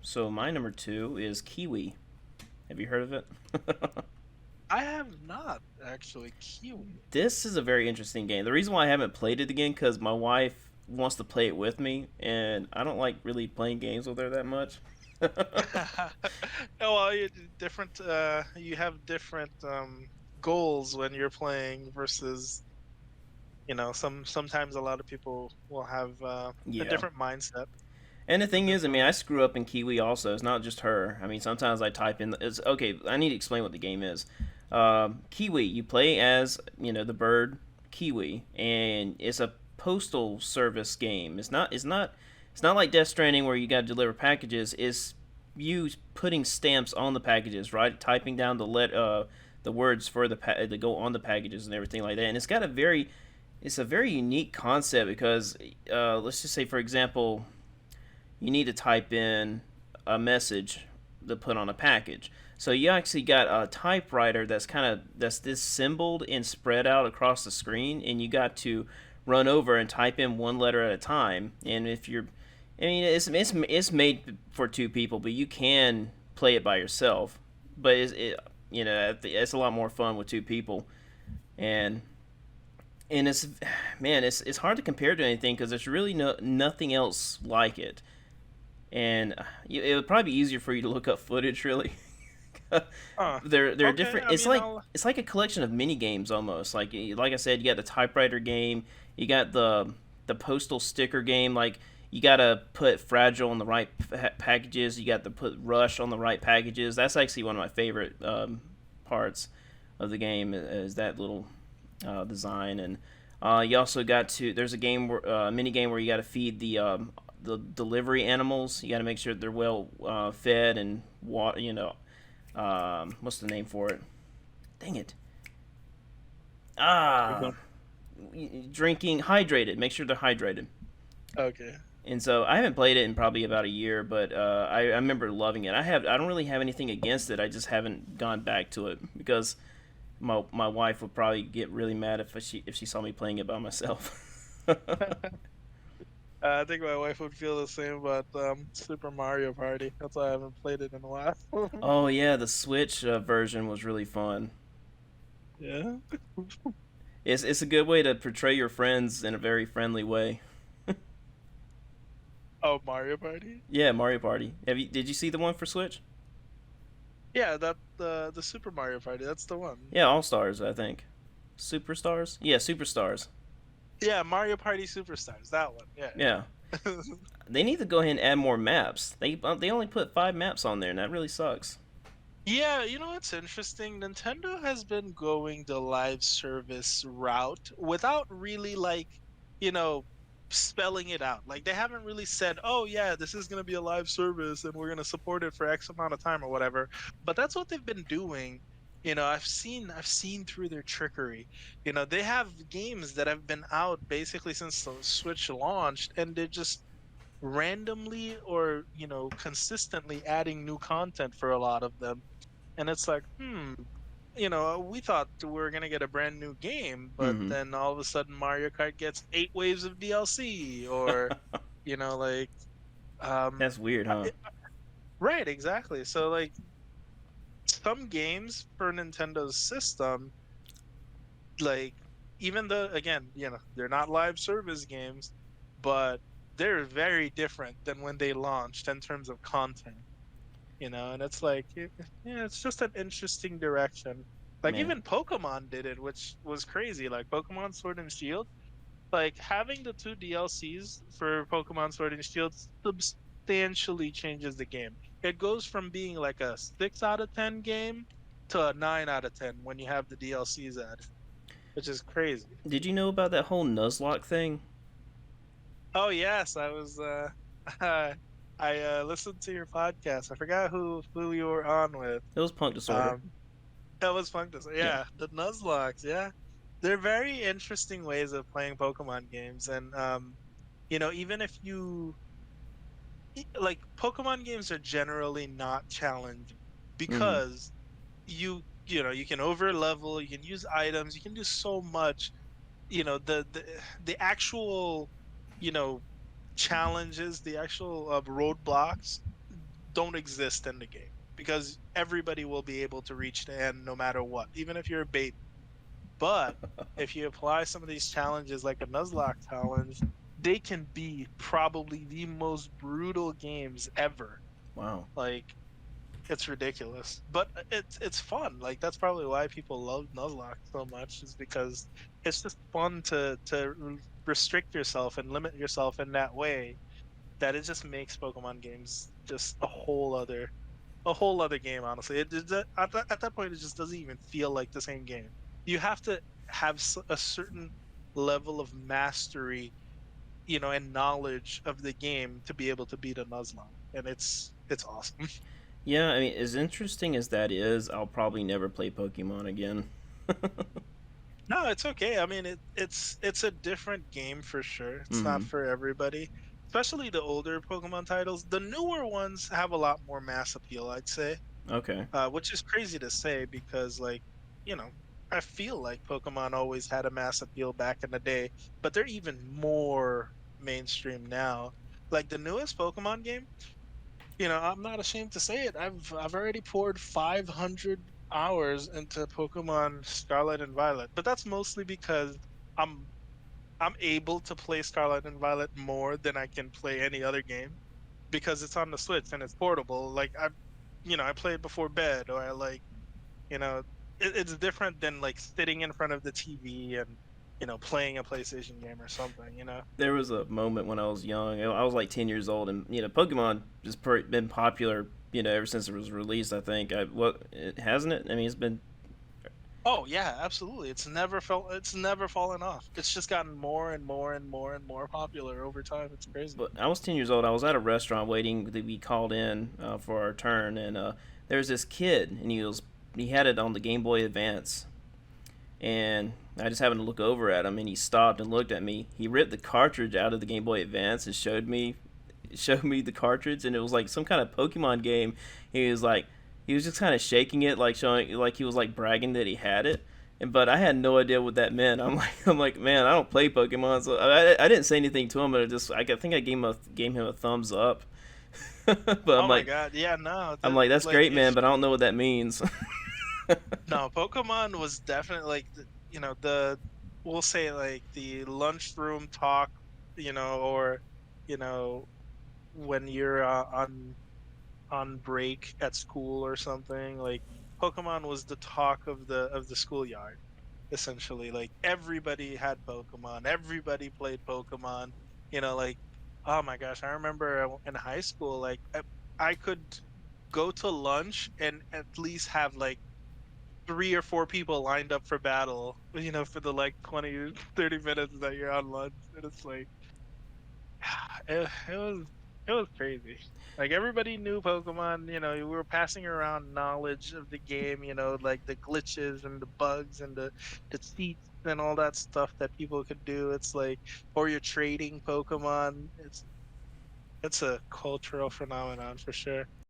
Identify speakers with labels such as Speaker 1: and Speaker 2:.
Speaker 1: So my number two is Kiwi. Have you heard of it?
Speaker 2: I have not actually. Kiwi.
Speaker 1: This is a very interesting game. The reason why I haven't played it again because my wife wants to play it with me, and I don't like really playing games with her that much.
Speaker 2: Oh, well, different. You have different goals when you're playing versus sometimes a lot of people will have a
Speaker 1: Yeah.
Speaker 2: different mindset.
Speaker 1: And the thing is, I mean,
Speaker 2: Definitely.
Speaker 1: I screw up in Kiwi also. It's not just her. I mean, sometimes I type in. It's okay. I need to explain what the game is. Kiwi, you play as the bird Kiwi, and it's a postal service game. It's not like Death Stranding where you got to deliver packages. It's you putting stamps on the packages, right? Typing down the words for that go on the packages and everything like that. And it's a very unique concept because let's just say, for example, you need to type in a message to put on a package. So you actually got a typewriter that's disassembled and spread out across the screen, and you got to run over and type in one letter at a time. And if you're, I mean, it's made for two people, but you can play it by yourself. But it's a lot more fun with two people, and it's man, it's hard to compare to anything because there's really nothing else like it, and it would probably be easier for you to look up footage really.
Speaker 2: Huh.
Speaker 1: They're
Speaker 2: Okay.
Speaker 1: different.
Speaker 2: I
Speaker 1: It's
Speaker 2: mean,
Speaker 1: like
Speaker 2: I'll.
Speaker 1: it's like a collection of mini games almost. Like I said, you got the typewriter game, you got the postal sticker game. Like you got to put fragile on the right packages. You got to put rush on the right packages. That's actually one of my favorite parts of the game is that little design. And you also got to there's a mini game where you got to feed the delivery animals. You got to make sure they're well fed and water. What's the name for it? Dang it.
Speaker 2: We
Speaker 1: Ah,
Speaker 2: don't.
Speaker 1: drinking hydrated. Make sure they're hydrated.
Speaker 2: Okay.
Speaker 1: And so I haven't played it in probably about a year, but I remember loving it. I don't really have anything against it. I just haven't gone back to it because my wife would probably get really mad if she saw me playing it by myself.
Speaker 2: I think my wife would feel the same about Super Mario Party. That's why I haven't played it in a while.
Speaker 1: Oh yeah, the Switch version was really fun.
Speaker 2: Yeah.
Speaker 1: It's a good way to portray your friends in a very friendly way.
Speaker 2: Oh, Mario Party.
Speaker 1: Yeah, Mario Party. Did you see the one for Switch?
Speaker 2: Yeah, that the Super Mario Party. That's the one.
Speaker 1: Yeah, All Stars, I think. Superstars? Yeah, Superstars.
Speaker 2: Yeah, Mario Party Superstars. That one. Yeah.
Speaker 1: Yeah. They need to go ahead and add more maps. They only put 5 maps on there, and that really sucks.
Speaker 2: Yeah, you know what's interesting? Nintendo has been going the live service route without really you know, spelling it out. Like they haven't really said, "Oh yeah, this is going to be a live service and we're going to support it for X amount of time or whatever." But that's what they've been doing. I've seen through their trickery. They have games that have been out basically since the Switch launched and they're just randomly or consistently adding new content for a lot of them, and it's like, we thought we were gonna get a brand new game, but
Speaker 1: Mm-hmm.
Speaker 2: then all of a sudden Mario Kart gets 8 waves of DLC, or like, um
Speaker 1: That's weird,
Speaker 2: I-
Speaker 1: huh?
Speaker 2: I- right, exactly. So like some games for Nintendo's system, like, even though again, they're not live service games, but they're very different than when they launched in terms of content. And it's like, yeah, it's just an interesting direction. Like
Speaker 1: Man.
Speaker 2: even Pokemon did it, which was crazy. Like Pokemon Sword and Shield, like having the two DLCs for Pokemon Sword and Shield substantially changes the game. It goes from being like a 6 out of 10 game to a 9 out of 10 when you have the DLCs added, which is crazy.
Speaker 1: Did you know about that whole Nuzlocke thing?
Speaker 2: Oh yes, I was I listened to your podcast. I forgot who you were on with.
Speaker 1: It was Punk Disorder.
Speaker 2: Um That was fun to say.
Speaker 1: Yeah.
Speaker 2: Yeah, the Nuzlocke. Yeah, they're very interesting ways of playing Pokemon games, and even if like Pokemon games are generally not challenging
Speaker 1: Mm-hmm.
Speaker 2: because you can over level, you can use items, you can do so much. The actual you know challenges, the actual roadblocks don't exist in the game because everybody will be able to reach the end no matter what, even if you're a baby. But if you apply some of these challenges like a Nuzlocke challenge, they can be probably the most brutal games ever.
Speaker 1: Wow.
Speaker 2: Like it's ridiculous, but it's fun. Like that's probably why people love Nuzlocke so much, is because it's just fun to restrict yourself and limit yourself in that way, that it just makes Pokemon games just a whole other game. Honestly, at that point it just doesn't even feel like the same game. You have to have a certain level of mastery, and knowledge of the game to be able to beat a Nuzlocke, and it's awesome.
Speaker 1: Yeah, I mean, as interesting as that is, I'll probably never play Pokemon again.
Speaker 2: No, it's okay. I mean, it's a different game for sure. It's not
Speaker 1: Hmm.
Speaker 2: for everybody, especially the older Pokemon titles. The newer ones have a lot more mass appeal, I'd say.
Speaker 1: Okay.
Speaker 2: Which is crazy to say because, like, you know, I feel like Pokemon always had a mass appeal back in the day, but they're even more mainstream now. Like the newest Pokemon game, I'm not ashamed to say it. I've already poured 500 hours into Pokemon Scarlet and Violet, but that's mostly because I'm I'm able to play Scarlet and Violet more than I can play any other game because it's on the Switch and it's portable. Like I play it before bed, or I like, you know, it's different than like sitting in front of the TV and playing a PlayStation game or something.
Speaker 1: There was a moment when I was young. I was like 10 years old, and Pokemon has been popular, ever since it was released. I think. What it hasn't it? I mean, it's been.
Speaker 2: Oh yeah, absolutely. It's never fallen off. It's just gotten more and more and more and more popular over time. It's crazy.
Speaker 1: But I was 10 years old. I was at a restaurant waiting to be called in for our turn, and there was this kid, and he had it on the Game Boy Advance, and I just happened to look over at him, and he stopped and looked at me. He ripped the cartridge out of the Game Boy Advance and showed me the cartridge, and it was like some kind of Pokemon game. He was just kind of shaking it, like showing, like he was like bragging that he had it. But I had no idea what that meant. I'm like, man, I don't play Pokemon, so I didn't say anything to him. But I think I gave him a thumbs up. But
Speaker 2: Oh my God. Yeah, no.
Speaker 1: I'm like, that's
Speaker 2: Like
Speaker 1: great, man,
Speaker 2: if
Speaker 1: but I don't know what that means.
Speaker 2: no, Pokemon was definitely like the we'll say like the lunchroom talk, or you know when you're on break at school or something. Like Pokemon was the talk of the schoolyard, essentially. Like everybody had Pokemon, everybody played Pokemon. Like, oh my gosh, I remember in high school, like I could go to lunch and at least have like 3 or 4 people lined up for battle, for the like 20, 30 minutes that you're on lunch. And it's like it was crazy. Like everybody knew Pokemon, we were passing around knowledge of the game, like the glitches and the bugs and the cheats and all that stuff that people could do. It's like, or you're trading Pokemon. It's a cultural phenomenon for sure.